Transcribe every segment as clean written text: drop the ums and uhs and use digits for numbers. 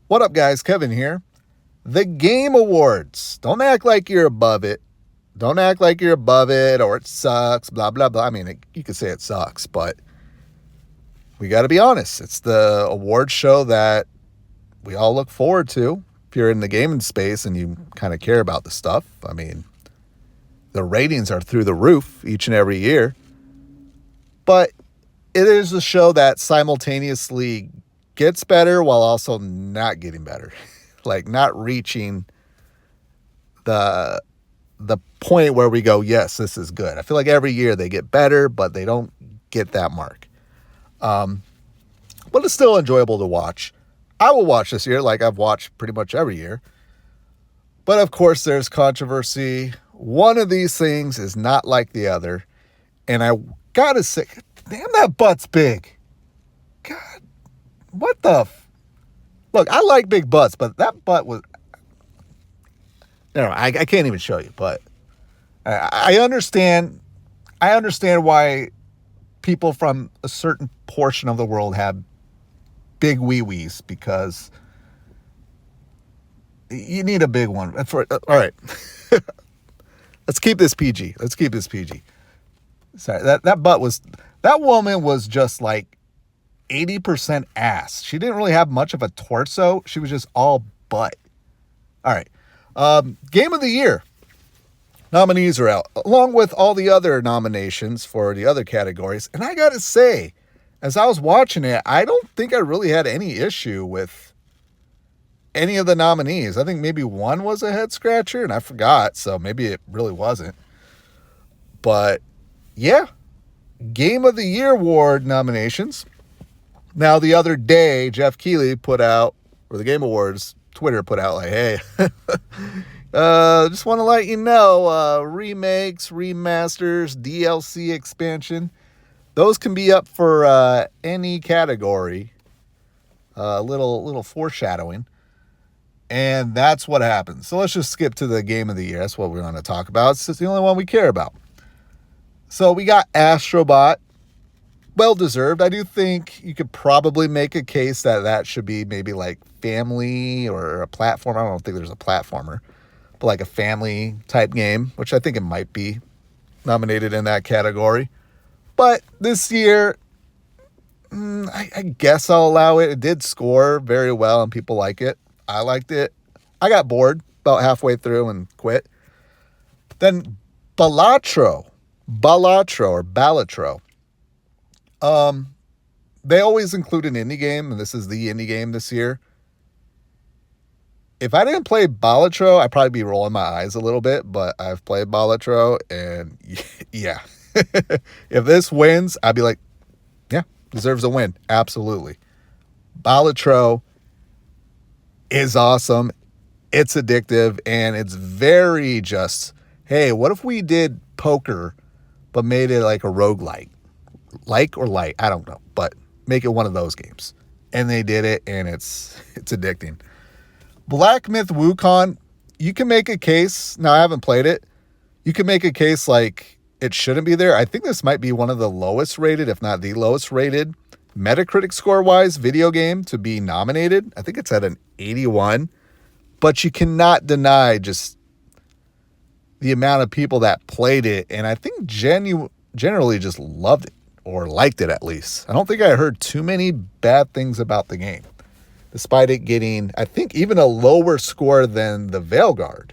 What up, guys? Kevin here. The Game Awards. Don't act like you're above it. Don't act like you're above it or it sucks, blah, blah, blah. I mean, you could say it sucks, but we got to be honest. It's the award show that we all look forward to. If you're in the gaming space and you kind of care about the stuff, I mean, the ratings are through the roof each and every year. But it is a show that simultaneously gets better while also not getting better. Like not reaching the point where we go, yes, this is good. I feel like every year they get better, but they don't get that mark. But it's still enjoyable to watch. I will watch this year like I've watched pretty much every year. But of course, there's controversy. One of these things is not like the other. And I gotta say, damn, that butt's big. God, what the... Look, I like big butts, but that butt was... No, I can't even show you, but I understand why people from a certain portion of the world have big wee-wees, because you need a big one. All right. Let's keep this PG. Sorry, that woman was just like 80% ass. She didn't really have much of a torso. She was just all butt. All right. Game of the Year. Nominees are out, along with all the other nominations for the other categories. And I got to say, as I was watching it, I don't think I really had any issue with any of the nominees. I think maybe one was a head scratcher, and I forgot, so maybe it really wasn't. But, yeah. Game of the Year award nominations. Now, the other day, Jeff Keighley put out, or the Game Awards, Twitter put out, like, hey, just want to let you know, remakes, remasters, DLC expansion, those can be up for any category. Little foreshadowing. And that's what happens. So let's just skip to the Game of the Year. That's what we're going to talk about. It's just the only one we care about. So we got Astrobot. Well-deserved. I do think you could probably make a case that should be maybe like family or a platform. I don't think there's a platformer, but like a family type game, which I think it might be nominated in that category. But this year, I guess I'll allow it. It did score very well and people like it. I liked it. I got bored about halfway through and quit. Then Balatro. They always include an indie game, and this is the indie game this year. If I didn't play Balatro, I'd probably be rolling my eyes a little bit, but I've played Balatro, and yeah. If this wins, I'd be like, yeah, deserves a win. Absolutely. Balatro is awesome. It's addictive, and it's very just, hey, what if we did poker, but made it like a roguelike? Like or light, I don't know, but make it one of those games. And they did it, and it's addicting. Black Myth Wukong, you can make a case. Now, I haven't played it. You can make a case like it shouldn't be there. I think this might be one of the lowest rated, if not the lowest rated, Metacritic score-wise video game to be nominated. I think it's at an 81. But you cannot deny just the amount of people that played it, and I think generally just loved it. Or liked it, at least. I don't think I heard too many bad things about the game, despite it getting, I think, even a lower score than the Veilguard,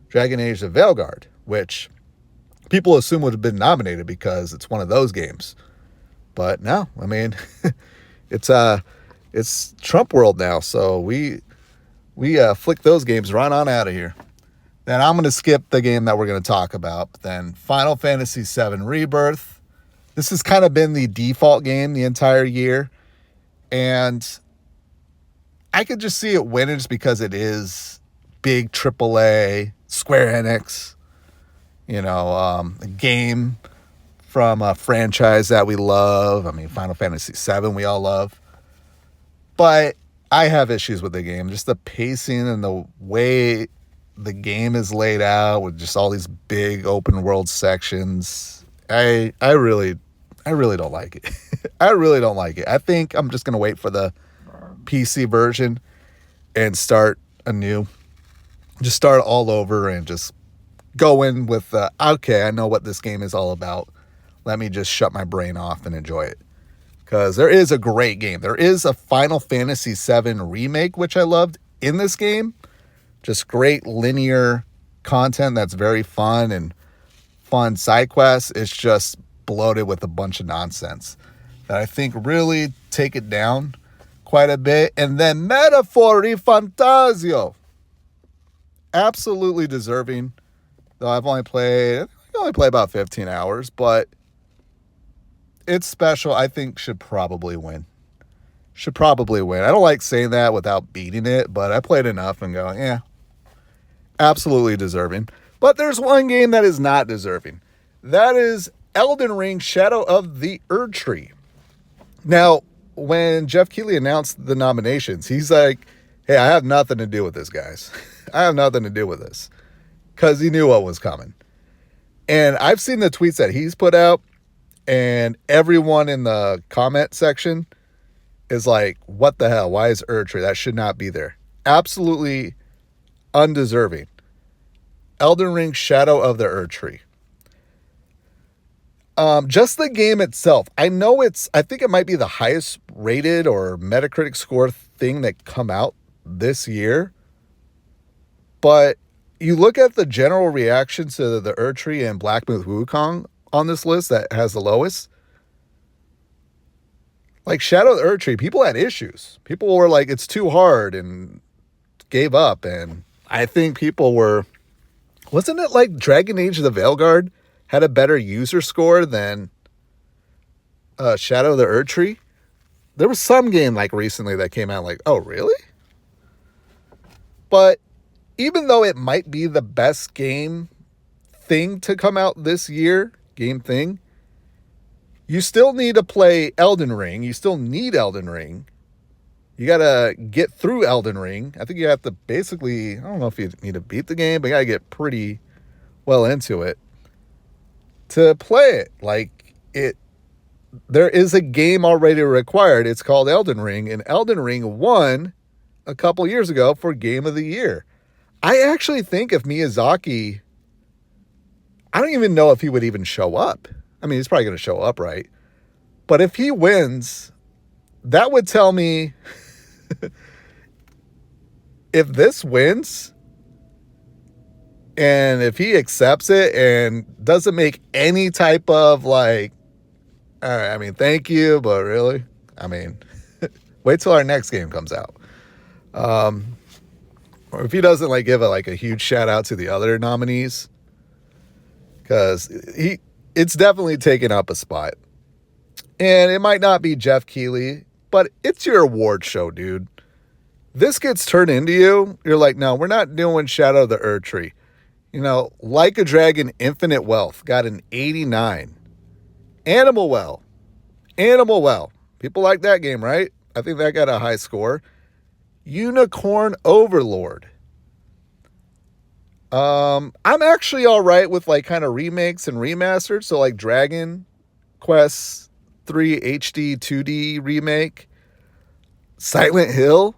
Dragon Age the Veilguard, which people assume would have been nominated because it's one of those games. But no, I mean, it's Trump world now, so we flick those games right on out of here. Then I'm going to skip the game that we're going to talk about. Then Final Fantasy VII Rebirth. This has kind of been the default game the entire year. And I could just see it winning just because it is big AAA, Square Enix, a game from a franchise that we love. I mean, Final Fantasy VII we all love. But I have issues with the game. Just the pacing and the way the game is laid out with just all these big open world sections. I really don't like it. I really don't like it. I think I'm just going to wait for the PC version. and start anew. Just start all over and just go in with, okay, I know what this game is all about. Let me just shut my brain off and enjoy it. Because there is a great game. There is a Final Fantasy VII remake, which I loved in this game. Just great linear content that's very fun and fun side quests. It's just bloated with a bunch of nonsense that I think really take it down quite a bit. And then Metaphori Fantasio. Absolutely deserving. Though I've only played about 15 hours, but it's special. I think should probably win. I don't like saying that without beating it, but I played enough and go, yeah, absolutely deserving. But there's one game that is not deserving. That is Elden Ring Shadow of the Erdtree. Now, when Jeff Keighley announced the nominations, he's like, hey, I have nothing to do with this, guys. I have nothing to do with this. Because he knew what was coming. And I've seen the tweets that he's put out, and everyone in the comment section is like, what the hell? Why is Erdtree? That should not be there. Absolutely undeserving. Elden Ring Shadow of the Erdtree. Just the game itself. I think it might be the highest rated or Metacritic score thing that come out this year. But you look at the general reaction to the Erdtree and Black Myth Wukong on this list that has the lowest. Like Shadow of the Erdtree, people had issues. People were like, it's too hard and gave up. And I think people were, wasn't it like Dragon Age of the Veilguard had a better user score than Shadow of the Erdtree? There was some game like recently that came out like, oh, really? But even though it might be the best game thing to come out this year, game thing, you still need to play Elden Ring. You still need Elden Ring. You got to get through Elden Ring. I think you have to basically, I don't know if you need to beat the game, but you got to get pretty well into it to play it. Like there is a game already required. It's called Elden Ring, and Elden Ring won a couple years ago for Game of the Year. I actually think if Miyazaki, I don't even know if he would even show up. I mean, he's probably going to show up, right? But if he wins, that would tell me if this wins and if he accepts it and doesn't make any type of like, all right, I mean, thank you, but really, I mean, wait till our next game comes out. Or if he doesn't like give a huge shout out to the other nominees, because it's definitely taken up a spot. And it might not be Jeff Keighley, but it's your award show, dude. This gets turned into you. You're like, no, we're not doing Shadow of the Erdtree. You know, Like a Dragon, Infinite Wealth got an 89. Animal Well. People like that game, right? I think that got a high score. Unicorn Overlord. I'm actually all right with like kind of remakes and remasters. So like Dragon Quest 3 HD 2D remake. Silent Hill.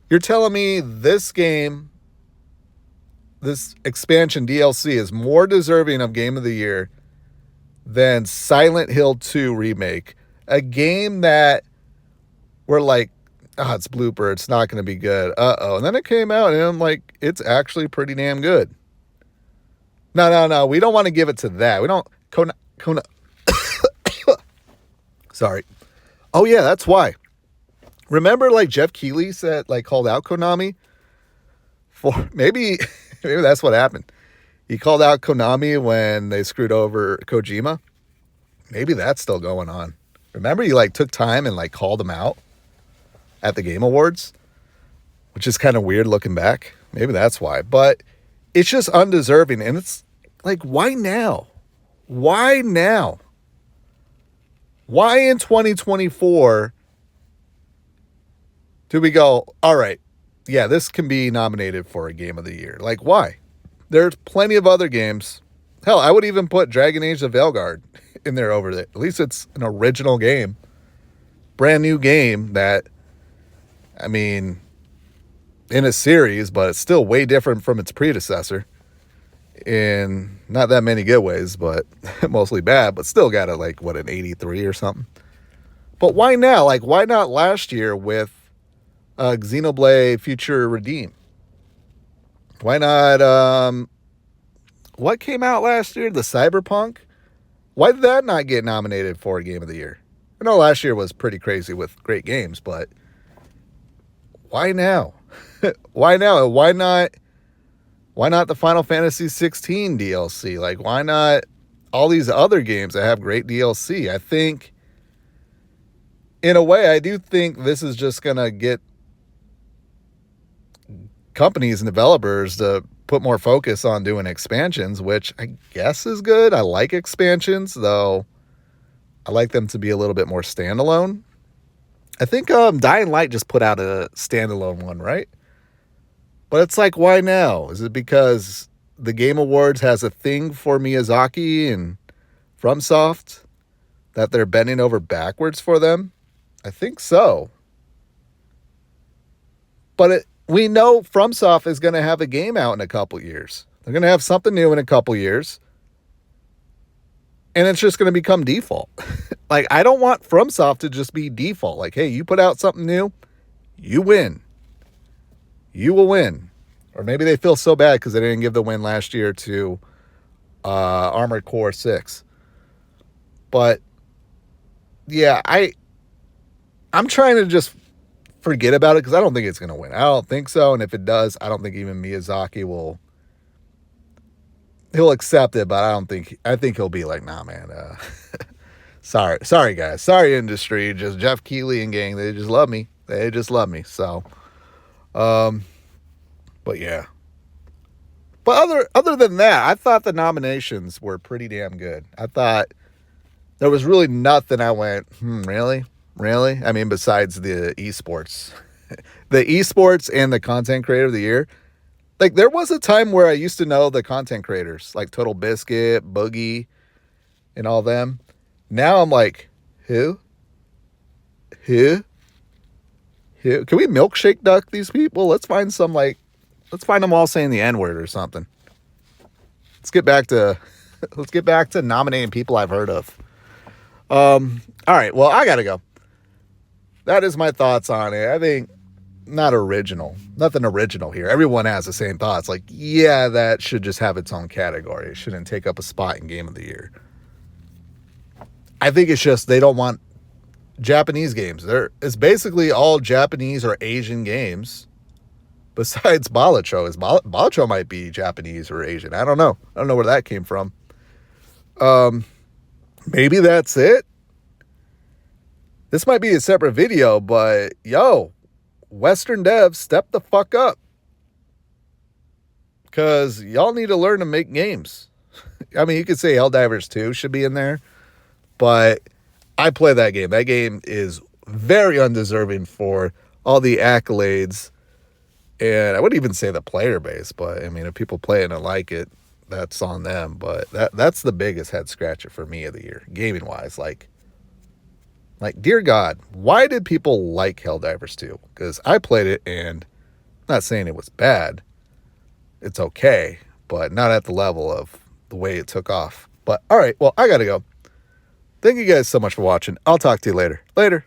You're telling me this game, this expansion DLC is more deserving of Game of the Year than Silent Hill 2 remake. A game that we're like, it's blooper, it's not going to be good. And then it came out and I'm like, it's actually pretty damn good. No, we don't want to give it to that. We don't, Kona. Sorry. Oh yeah, that's why. Remember like Jeff Keighley said, like called out Konami for maybe that's what happened. He called out Konami when they screwed over Kojima. Maybe that's still going on. Remember he like took time and like called him out at the Game Awards, which is kind of weird looking back. Maybe that's why, but it's just undeserving. And it's like, why now? Why now? Why in 2024 do we go, all right, yeah, this can be nominated for a Game of the Year? Like, why? There's plenty of other games. Hell, I would even put Dragon Age the Veilguard in there over it. At least it's an original game. Brand new game that, I mean, in a series, but it's still way different from its predecessor in not that many good ways, but mostly bad, but still got it like, what, an 83 or something. But why now? Like, why not last year with Xenoblade Future Redeem? Why not, what came out last year? The Cyberpunk? Why did that not get nominated for Game of the Year? I know last year was pretty crazy with great games, but why now? Why now? Why not the Final Fantasy 16 DLC? Like, why not all these other games that have great DLC? I think, in a way, I do think this is just going to get companies and developers to put more focus on doing expansions, which I guess is good. I like expansions, though I like them to be a little bit more standalone. I think Dying Light just put out a standalone one, right? But it's like, why now? Is it because the Game Awards has a thing for Miyazaki and FromSoft that they're bending over backwards for them? I think so. But we know FromSoft is going to have a game out in a couple years. They're going to have something new in a couple years. And it's just going to become default. Like, I don't want FromSoft to just be default. Like, hey, you put out something new, you win. You will win. Or maybe they feel so bad because they didn't give the win last year to Armored Core 6. But, yeah, I'm trying to just forget about it because I don't think it's going to win. I don't think so. And if it does, I don't think even Miyazaki he'll accept it, but I think he'll be like, nah, man, sorry guys, sorry industry, just Jeff Keighley and gang, they just love me. So, but yeah. But other than that, I thought the nominations were pretty damn good. I thought there was really nothing I went, really? I mean, besides the esports. The esports and the content creator of the year. Like, there was a time where I used to know the content creators, like Total Biscuit, Boogie, and all them. Now I'm like, who? Can we milkshake duck these people? Let's find them all saying the N-word or something. Let's get back to nominating people I've heard of. All right, well, I gotta go. That is my thoughts on it. I think nothing original here. Everyone has the same thoughts. Like, yeah, that should just have its own category. It shouldn't take up a spot in Game of the Year. I think it's just they don't want Japanese games. It's basically all Japanese or Asian games. Besides Balacho. Balacho might be Japanese or Asian. I don't know. I don't know where that came from. Maybe that's it. This might be a separate video, but yo, Western devs, step the fuck up. Because y'all need to learn to make games. I mean, you could say Helldivers 2 should be in there, but I play that game. That game is very undeserving for all the accolades. And I wouldn't even say the player base, but I mean, if people play it and like it, that's on them. But that's the biggest head scratcher for me of the year, gaming wise. Like, dear God, why did people like Helldivers 2? Because I played it, and I'm not saying it was bad. It's okay, but not at the level of the way it took off. But all right, well, I gotta go. Thank you guys so much for watching. I'll talk to you later. Later.